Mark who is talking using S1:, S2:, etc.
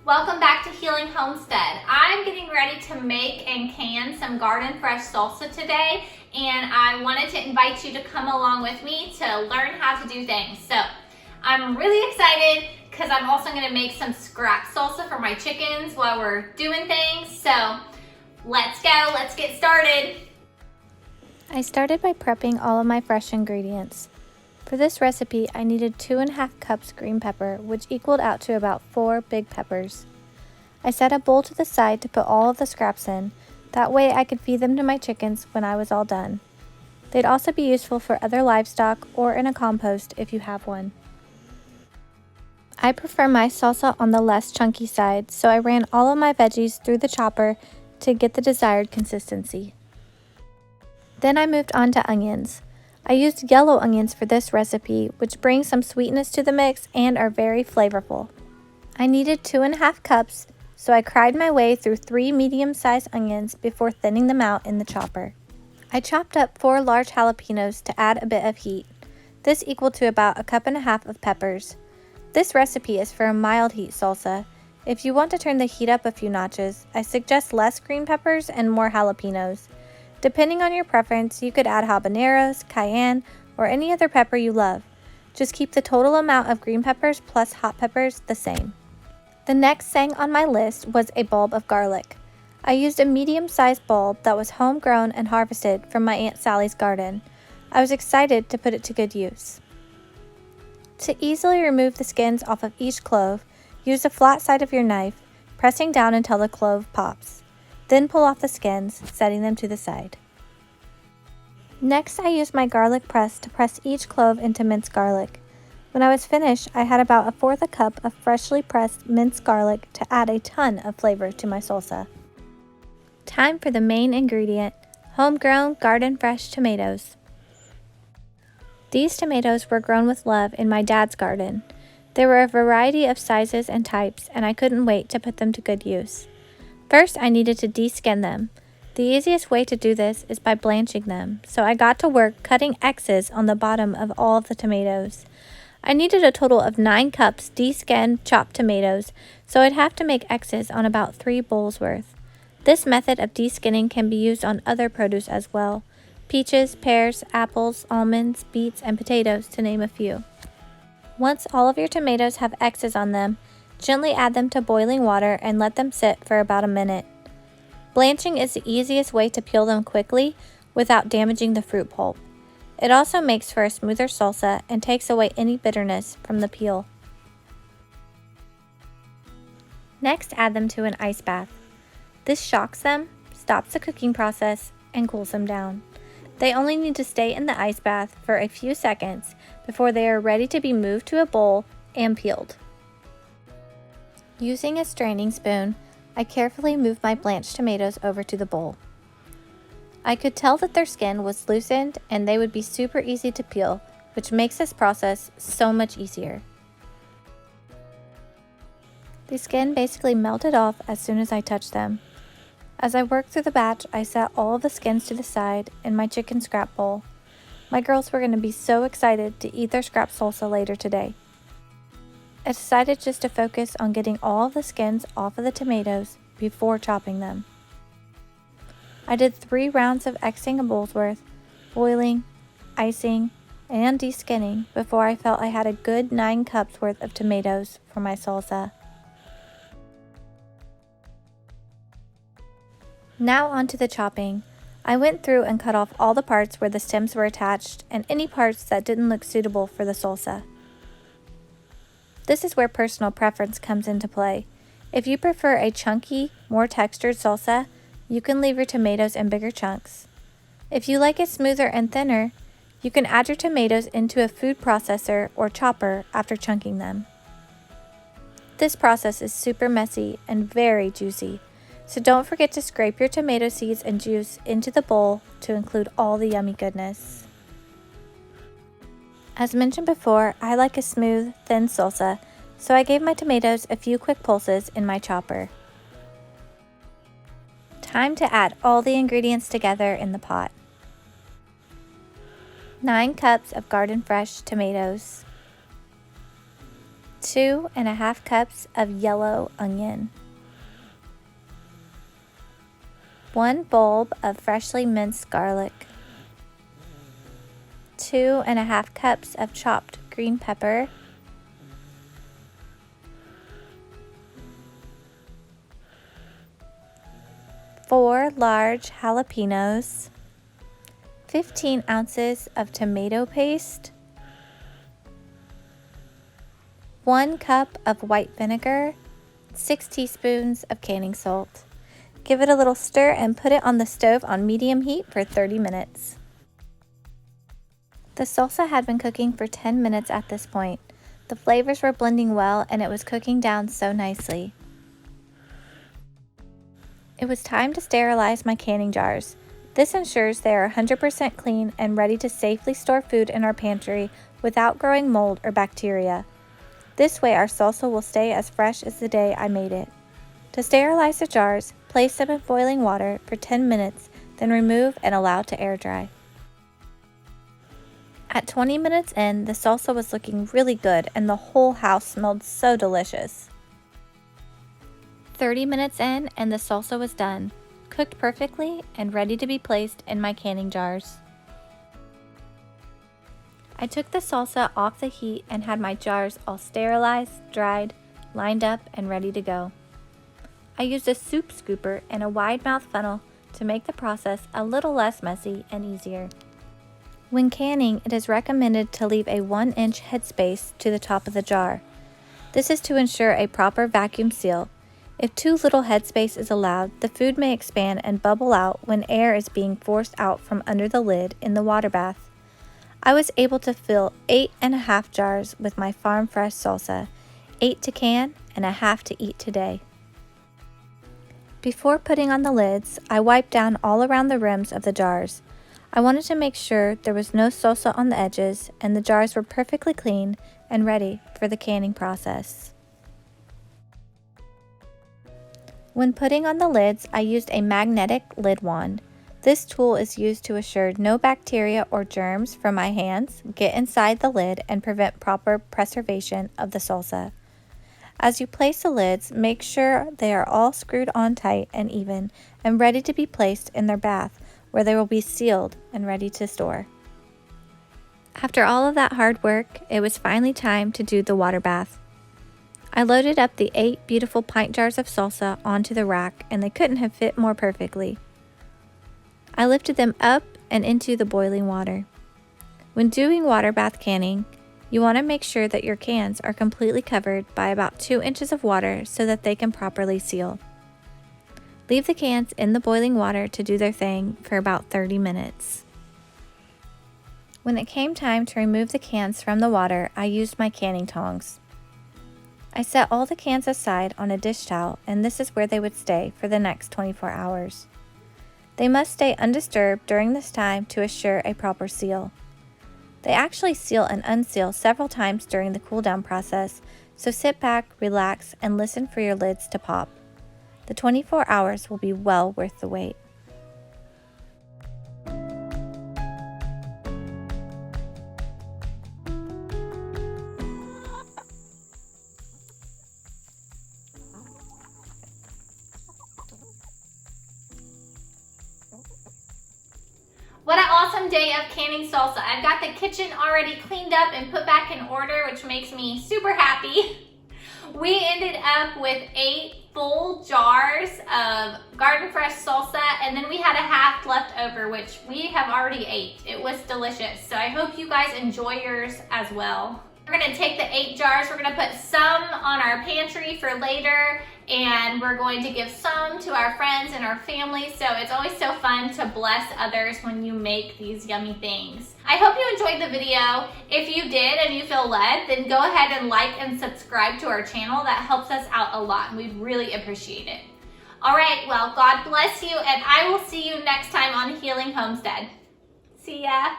S1: Welcome back to Healing Homestead. I'm getting ready to make and can some garden fresh salsa today, and I wanted to invite you to come along with me to learn how to do things. So I'm really excited because I'm also going to make some scrap salsa for my chickens while we're doing things. So let's go, let's get started.
S2: I started by prepping all of my fresh ingredients. For this recipe, I needed 2.5 cups green pepper, which equaled out to about 4 big peppers. I set a bowl to the side to put all of the scraps in. That way I could feed them to my chickens when I was all done. They'd also be useful for other livestock or in a compost if you have one. I prefer my salsa on the less chunky side, so I ran all of my veggies through the chopper to get the desired consistency. Then I moved on to onions. I used yellow onions for this recipe, which bring some sweetness to the mix and are very flavorful. I needed 2.5 cups, so I cried my way through 3 medium-sized onions before thinning them out in the chopper. I chopped up 4 large jalapenos to add a bit of heat. This equaled to about 1.5 cups of peppers. This recipe is for a mild heat salsa. If you want to turn the heat up a few notches, I suggest less green peppers and more jalapenos. Depending on your preference, you could add habaneros, cayenne, or any other pepper you love. Just keep the total amount of green peppers plus hot peppers the same. The next thing on my list was a bulb of garlic. I used a medium-sized bulb that was homegrown and harvested from my Aunt Sally's garden. I was excited to put it to good use. To easily remove the skins off of each clove, use the flat side of your knife, pressing down until the clove pops. Then pull off the skins, setting them to the side. Next, I used my garlic press to press each clove into minced garlic. When I was finished, I had about 1/4 cup of freshly pressed minced garlic to add a ton of flavor to my salsa. Time for the main ingredient, homegrown garden fresh tomatoes. These tomatoes were grown with love in my dad's garden. There were a variety of sizes and types, and I couldn't wait to put them to good use. First, I needed to de-skin them. The easiest way to do this is by blanching them, so I got to work cutting X's on the bottom of all of the tomatoes. I needed a total of 9 cups de-skinned chopped tomatoes, so I'd have to make X's on about 3 bowls worth. This method of de-skinning can be used on other produce as well: peaches, pears, apples, almonds, beets, and potatoes, to name a few. Once all of your tomatoes have X's on them, gently add them to boiling water and let them sit for about a minute. Blanching is the easiest way to peel them quickly without damaging the fruit pulp. It also makes for a smoother salsa and takes away any bitterness from the peel. Next, add them to an ice bath. This shocks them, stops the cooking process, and cools them down. They only need to stay in the ice bath for a few seconds before they are ready to be moved to a bowl and peeled. Using a straining spoon, I carefully moved my blanched tomatoes over to the bowl. I could tell that their skin was loosened and they would be super easy to peel, which makes this process so much easier. The skin basically melted off as soon as I touched them. As I worked through the batch, I set all of the skins to the side in my chicken scrap bowl. My girls were going to be so excited to eat their scrap salsa later today. I decided just to focus on getting all of the skins off of the tomatoes before chopping them. I did 3 rounds of Xing a bowl's worth, boiling, icing, and de-skinning before I felt I had a good 9 cups worth of tomatoes for my salsa. Now onto the chopping. I went through and cut off all the parts where the stems were attached and any parts that didn't look suitable for the salsa. This is where personal preference comes into play. If you prefer a chunky, more textured salsa, you can leave your tomatoes in bigger chunks. If you like it smoother and thinner, you can add your tomatoes into a food processor or chopper after chunking them. This process is super messy and very juicy, so don't forget to scrape your tomato seeds and juice into the bowl to include all the yummy goodness. As mentioned before, I like a smooth, thin salsa, so I gave my tomatoes a few quick pulses in my chopper. Time to add all the ingredients together in the pot. 9 cups of garden fresh tomatoes, 2½ cups of yellow onion, 1 bulb of freshly minced garlic, 2½ cups of chopped green pepper, 4 large jalapenos, 15 ounces of tomato paste, 1 cup of white vinegar, 6 teaspoons of canning salt. Give it a little stir and put it on the stove on medium heat for 30 minutes. The salsa had been cooking for 10 minutes at this point. The flavors were blending well and it was cooking down so nicely. It was time to sterilize my canning jars. This ensures they are 100% clean and ready to safely store food in our pantry without growing mold or bacteria. This way our salsa will stay as fresh as the day I made it. To sterilize the jars, place them in boiling water for 10 minutes, then remove and allow to air dry. At 20 minutes in, the salsa was looking really good and the whole house smelled so delicious. 30 minutes in and the salsa was done, cooked perfectly and ready to be placed in my canning jars. I took the salsa off the heat and had my jars all sterilized, dried, lined up, and ready to go. I used a soup scooper and a wide mouth funnel to make the process a little less messy and easier. When canning, it is recommended to leave a 1-inch headspace to the top of the jar. This is to ensure a proper vacuum seal. If too little headspace is allowed, the food may expand and bubble out when air is being forced out from under the lid in the water bath. I was able to fill 8½ jars with my farm fresh salsa, 8 to can and a half to eat today. Before putting on the lids, I wiped down all around the rims of the jars. I wanted to make sure there was no salsa on the edges and the jars were perfectly clean and ready for the canning process. When putting on the lids, I used a magnetic lid wand. This tool is used to assure no bacteria or germs from my hands get inside the lid and prevent proper preservation of the salsa. As you place the lids, make sure they are all screwed on tight and even and ready to be placed in their bath, where they will be sealed and ready to store. After all of that hard work, it was finally time to do the water bath. I loaded up the 8 beautiful pint jars of salsa onto the rack and they couldn't have fit more perfectly. I lifted them up and into the boiling water. When doing water bath canning, you want to make sure that your cans are completely covered by about 2 inches of water so that they can properly seal. Leave the cans in the boiling water to do their thing for about 30 minutes. When it came time to remove the cans from the water, I used my canning tongs. I set all the cans aside on a dish towel and this is where they would stay for the next 24 hours. They must stay undisturbed during this time to assure a proper seal. They actually seal and unseal several times during the cool down process, so sit back, relax, and listen for your lids to pop. The 24 hours will be well worth the wait.
S1: What an awesome day of canning salsa. I've got the kitchen already cleaned up and put back in order, which makes me super happy. We ended up with 8 full jars of garden fresh salsa, and then we had a half left over, which we have already ate. It was delicious. So I hope you guys enjoy yours as well. We're gonna take the 8 jars, we're gonna put some on our pantry for later, and we're going to give some to our friends and our family. So it's always so fun to bless others when you make these yummy things. I hope you enjoyed the video. If you did and you feel led, then go ahead and like and subscribe to our channel. That helps us out a lot and we really appreciate it. All right, well, God bless you, and I will see you next time on Healing Homestead. See ya.